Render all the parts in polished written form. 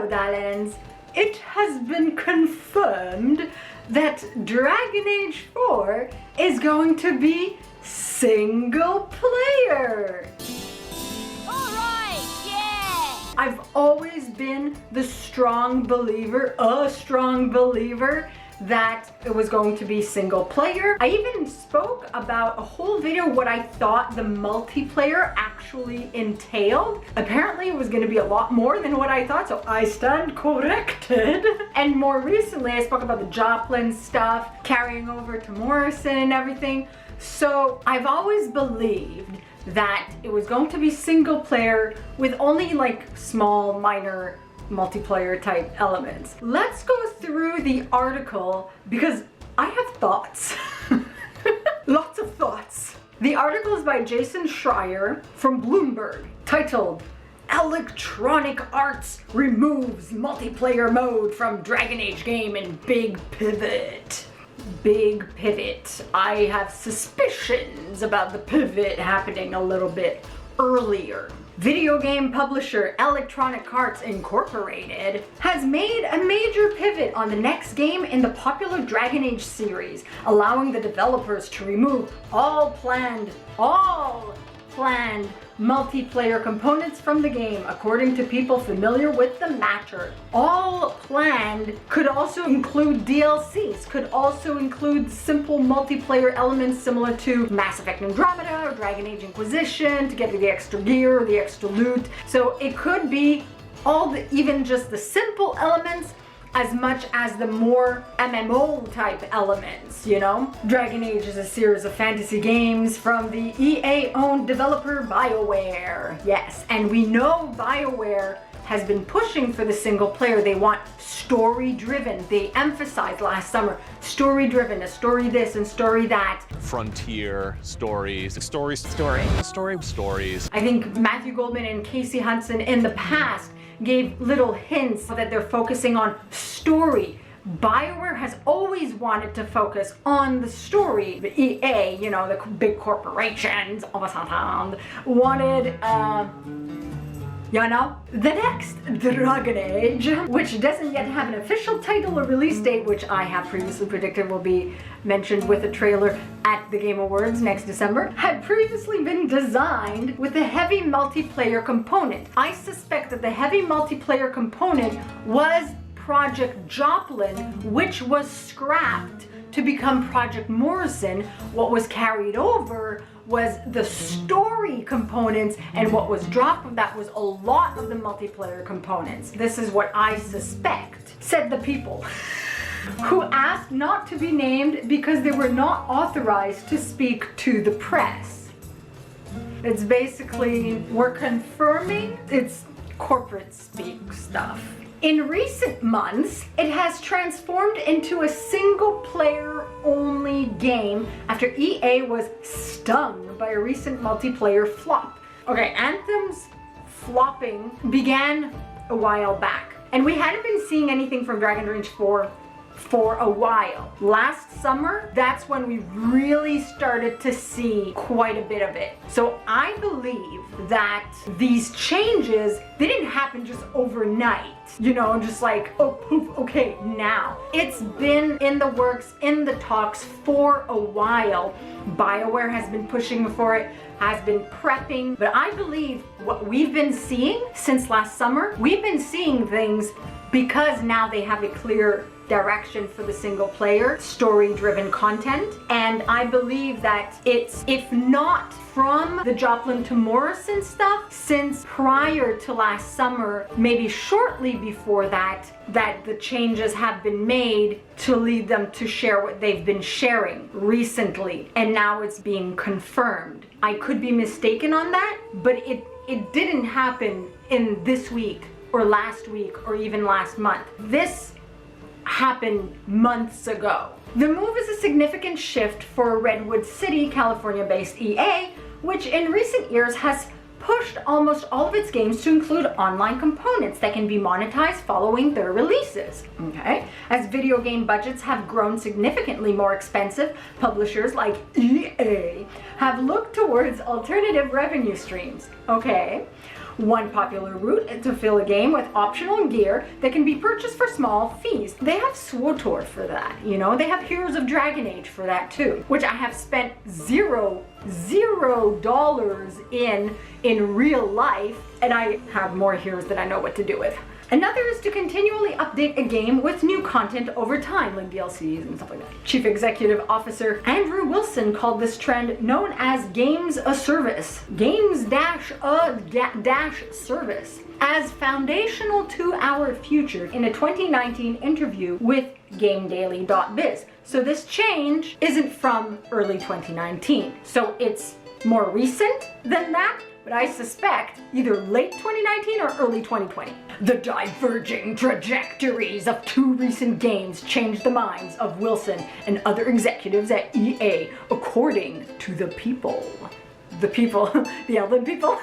darlings, it has been confirmed that Dragon Age 4 is going to be single player. Alright, yeah! I've always been the strong believer that it was going to be single player. I even spoke about a whole video what I thought the multiplayer actually entailed. Apparently it was going to be a lot more than what I thought, so I stand corrected. And more recently I spoke about the Joplin stuff carrying over to Morrison and everything. So I've always believed that it was going to be single player with only like small minor multiplayer type elements. Let's go through the article because I have thoughts. Lots of thoughts. The article is by Jason Schreier from Bloomberg, titled Electronic Arts Removes Multiplayer Mode from Dragon Age Game in Big Pivot. Big pivot. I have suspicions about the pivot happening a little bit earlier. Video game publisher Electronic Arts Incorporated has made a major pivot on the next game in the popular Dragon Age series, allowing the developers to remove all planned multiplayer components from the game, according to people familiar with the matter. All planned could also include DLCs, could also include simple multiplayer elements similar to Mass Effect Andromeda or Dragon Age Inquisition to get the extra gear or the extra loot. So it could be even just the simple elements as much as the more MMO type elements, you know? Dragon Age is a series of fantasy games from the EA-owned developer Bioware. Yes, and we know Bioware has been pushing for the single player. They want story-driven. They emphasized last summer, story-driven, a story this and story that. Frontier stories. Stories. I think Matthew Goldman and Casey Hudson in the past gave little hints that they're focusing on story. Bioware has always wanted to focus on the story. The EA, you know, the big corporations, wanted, you know, the next Dragon Age, which doesn't yet have an official title or release date, which I have previously predicted will be mentioned with a trailer at the Game Awards next December, had previously been designed with a heavy multiplayer component. I suspect that the heavy multiplayer component was Project Joplin, which was scrapped to become Project Morrison. What was carried over was the story components, and what was dropped from that was a lot of the multiplayer components. This is what I suspect, said the people, who asked not to be named because they were not authorized to speak to the press. It's basically, we're confirming it's corporate speak stuff. In recent months, it has transformed into a single-player only game after EA was stung by a recent multiplayer flop. Okay, Anthem's flopping began a while back, and we hadn't been seeing anything from Dragon Age 4 for a while. Last summer, that's when we really started to see quite a bit of it. So I believe that these changes, they didn't happen just overnight, you know, just like, oh poof, okay, now. It's been in the works, in the talks for a while. Bioware has been pushing for it, has been prepping, but I believe what we've been seeing since last summer, we've been seeing things because now they have a clear direction for the single player, story-driven content. And I believe that it's, if not from the Joplin to Morrison stuff, since prior to last summer, maybe shortly before that, that the changes have been made to lead them to share what they've been sharing recently. And now it's being confirmed. I could be mistaken on that, but it didn't happen in this week or last week or even last month. This happened months ago. The move is a significant shift for Redwood City, California-based EA, which in recent years has pushed almost all of its games to include online components that can be monetized following their releases. Okay? As video game budgets have grown significantly more expensive, publishers like EA have looked towards alternative revenue streams. Okay? One popular route is to fill a game with optional gear that can be purchased for small fees. They have SWTOR for that, you know? They have Heroes of Dragon Age for that too, which I have spent $0 in real life, and I have more heroes that I know what to do with. Another is to continually update a game with new content over time, like DLCs and stuff like that. Chief Executive Officer Andrew Wilson called this trend known as Games a Service. Games dash service as foundational to our future in a 2019 interview with GameDaily.biz. So this change isn't from early 2019. So it's more recent than that, but I suspect either late 2019 or early 2020. The diverging trajectories of two recent games changed the minds of Wilson and other executives at EA, according to the people. The people, the Elven people.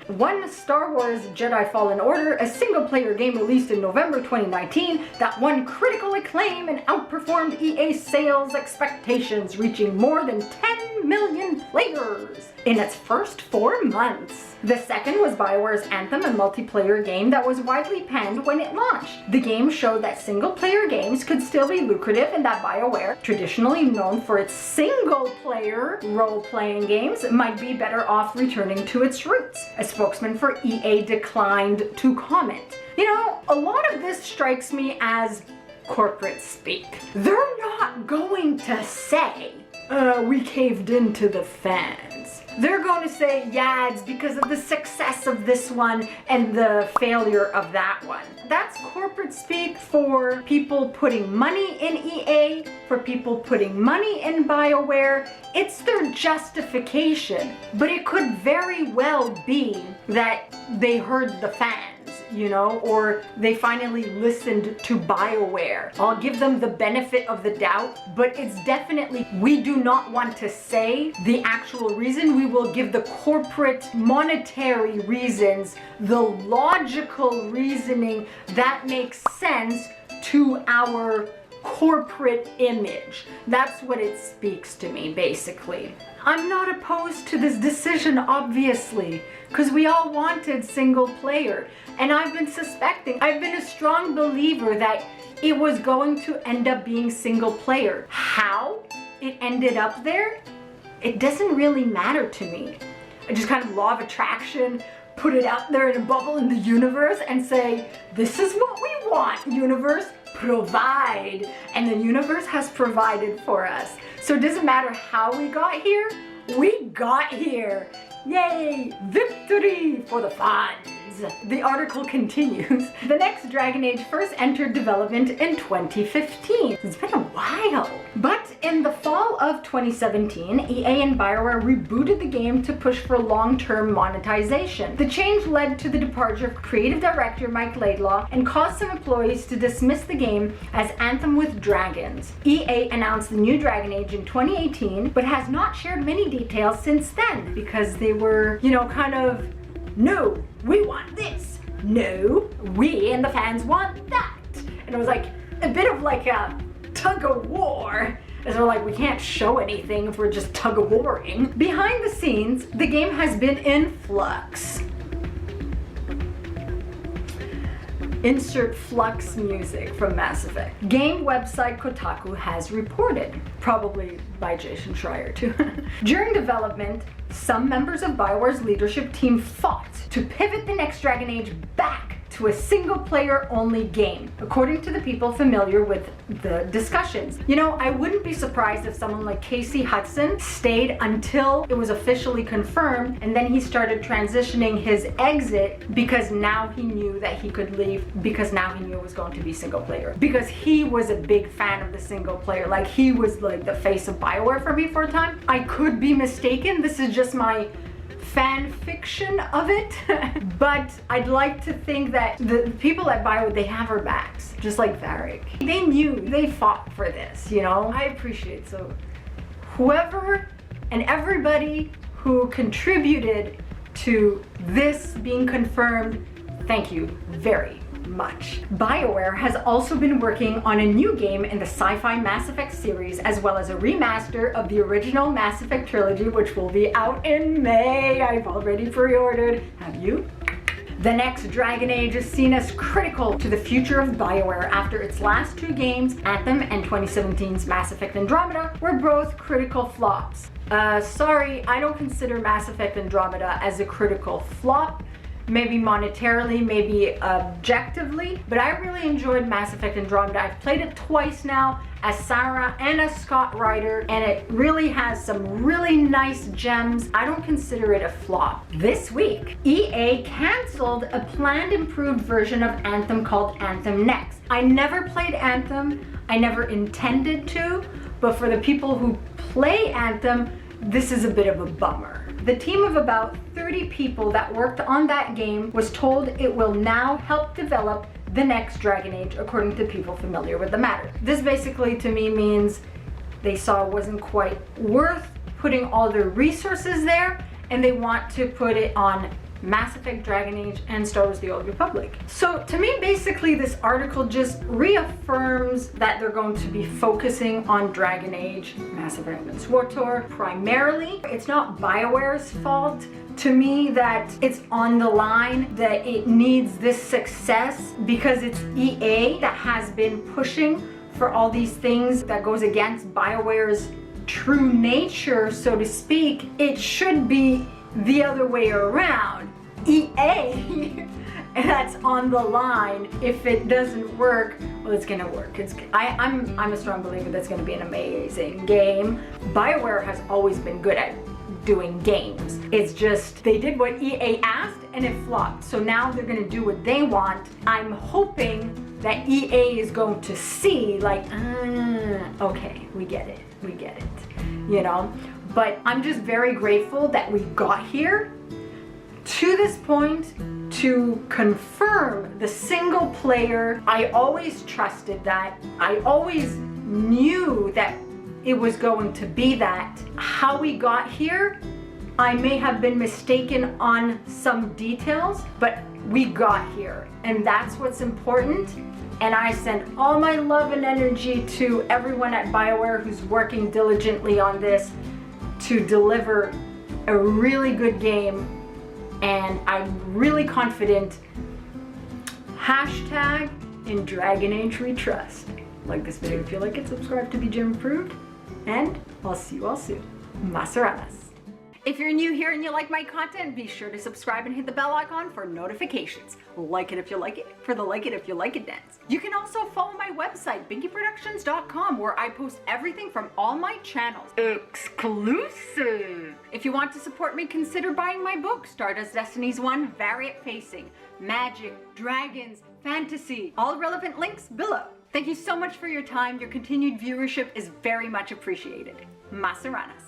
One Star Wars Jedi Fallen Order, a single-player game released in November 2019 that won critical acclaim and outperformed EA sales expectations, reaching more than 10 million players in its first 4 months. The second was Bioware's Anthem, a multiplayer game that was widely panned when it launched. The game showed that single-player games could still be lucrative and that Bioware, traditionally known for its single-player role-playing games, might be better off returning to its roots. A spokesman for EA declined to comment. You know, a lot of this strikes me as corporate speak. They're not going to say, we caved into the fans. They're going to say, yeah, it's because of the success of this one and the failure of that one. That's corporate speak for people putting money in EA, for people putting money in Bioware. It's their justification, but it could very well be that they heard the fans, you know, or they finally listened to Bioware. I'll give them the benefit of the doubt, but it's definitely, we do not want to say the actual reason. We will give the corporate monetary reasons, the logical reasoning that makes sense to our corporate image. That's what it speaks to me, basically. I'm not opposed to this decision, obviously, because we all wanted single player. And I've been a strong believer that it was going to end up being single player. How it ended up there, it doesn't really matter to me. I just kind of law of attraction, put it out there in a bubble in the universe and say, this is what we want, universe. Provide. And the universe has provided for us. So it doesn't matter how we got here, we got here. Yay! Victory for the fans! The article continues. The next Dragon Age first entered development in 2015. It's been a while. But in the fall of 2017, EA and Bioware rebooted the game to push for long-term monetization. The change led to the departure of creative director Mike Laidlaw and caused some employees to dismiss the game as Anthem with Dragons. EA announced the new Dragon Age in 2018, but has not shared many details since then because they were, you know, kind of, no, we want this. No, we and the fans want that. And it was like a bit of like a tug of war. As we're like, we can't show anything if we're just tug of warring. Behind the scenes, the game has been in flux. Insert flux music from Mass Effect. Game website Kotaku has reported, probably by Jason Schreier too. During development, some members of Bioware's leadership team fought to pivot the next Dragon Age back to a single-player only game, according to the people familiar with the discussions. You know, I wouldn't be surprised if someone like Casey Hudson stayed until it was officially confirmed, and then he started transitioning his exit because now he knew that he could leave, because now he knew it was going to be single-player. Because he was a big fan of the single-player, like he was like the face of Bioware for me for a time. I could be mistaken, this is just my fan fiction of it, but I'd like to think that the people at Bioware, they have our backs, just like Varric. They knew, they fought for this, you know? I appreciate, so whoever and everybody who contributed to this being confirmed, thank you very much. Bioware has also been working on a new game in the sci-fi Mass Effect series, as well as a remaster of the original Mass Effect trilogy, which will be out in May. I've already pre-ordered. Have you? The next Dragon Age is seen as critical to the future of Bioware after its last two games, Anthem and 2017's Mass Effect Andromeda, were both critical flops. Sorry, I don't consider Mass Effect Andromeda as a critical flop. Maybe monetarily, maybe objectively, but I really enjoyed Mass Effect Andromeda. I've played it twice now as Sarah and as Scott Ryder, and it really has some really nice gems. I don't consider it a flop. This week, EA canceled a planned improved version of Anthem called Anthem Next. I never played Anthem, I never intended to, but for the people who play Anthem, this is a bit of a bummer. The team of about 30 people that worked on that game was told it will now help develop the next Dragon Age, according to people familiar with the matter. This basically to me means they saw it wasn't quite worth putting all their resources there, and they want to put it on Mass Effect, Dragon Age, and Star Wars The Old Republic. So to me, basically, this article just reaffirms that they're going to be focusing on Dragon Age, Mass Effect, and SWTOR primarily. It's not BioWare's fault to me that it's on the line, that it needs this success, because it's EA that has been pushing for all these things that goes against BioWare's true nature, so to speak. It should be the other way around. EA that's on the line. If it doesn't work, well, it's gonna work. I'm a strong believer that's gonna be an amazing game. BioWare has always been good at doing games. It's just they did what EA asked and it flopped. So now they're gonna do what they want. I'm hoping that EA is going to see like, okay, we get it, you know? But I'm just very grateful that we got here to this point to confirm the single player. I always trusted that. I always knew that it was going to be that. How we got here, I may have been mistaken on some details, but we got here, and that's what's important. And I send all my love and energy to everyone at BioWare who's working diligently on this to deliver a really good game, and I'm really confident. Hashtag in Dragon Age we trust. Like this video if you like it, subscribe to be gem approved, and I'll see you all soon. Masaranas. If you're new here and you like my content, be sure to subscribe and hit the bell icon for notifications. Like it if you like it, for the like it if you like it dance. You can also follow my website, binkyproductions.com, where I post everything from all my channels. Exclusive! If you want to support me, consider buying my book, Stardust Destinies 1 Variant Facing. Magic, dragons, fantasy, all relevant links below. Thank you so much for your time. Your continued viewership is very much appreciated. Masaranas.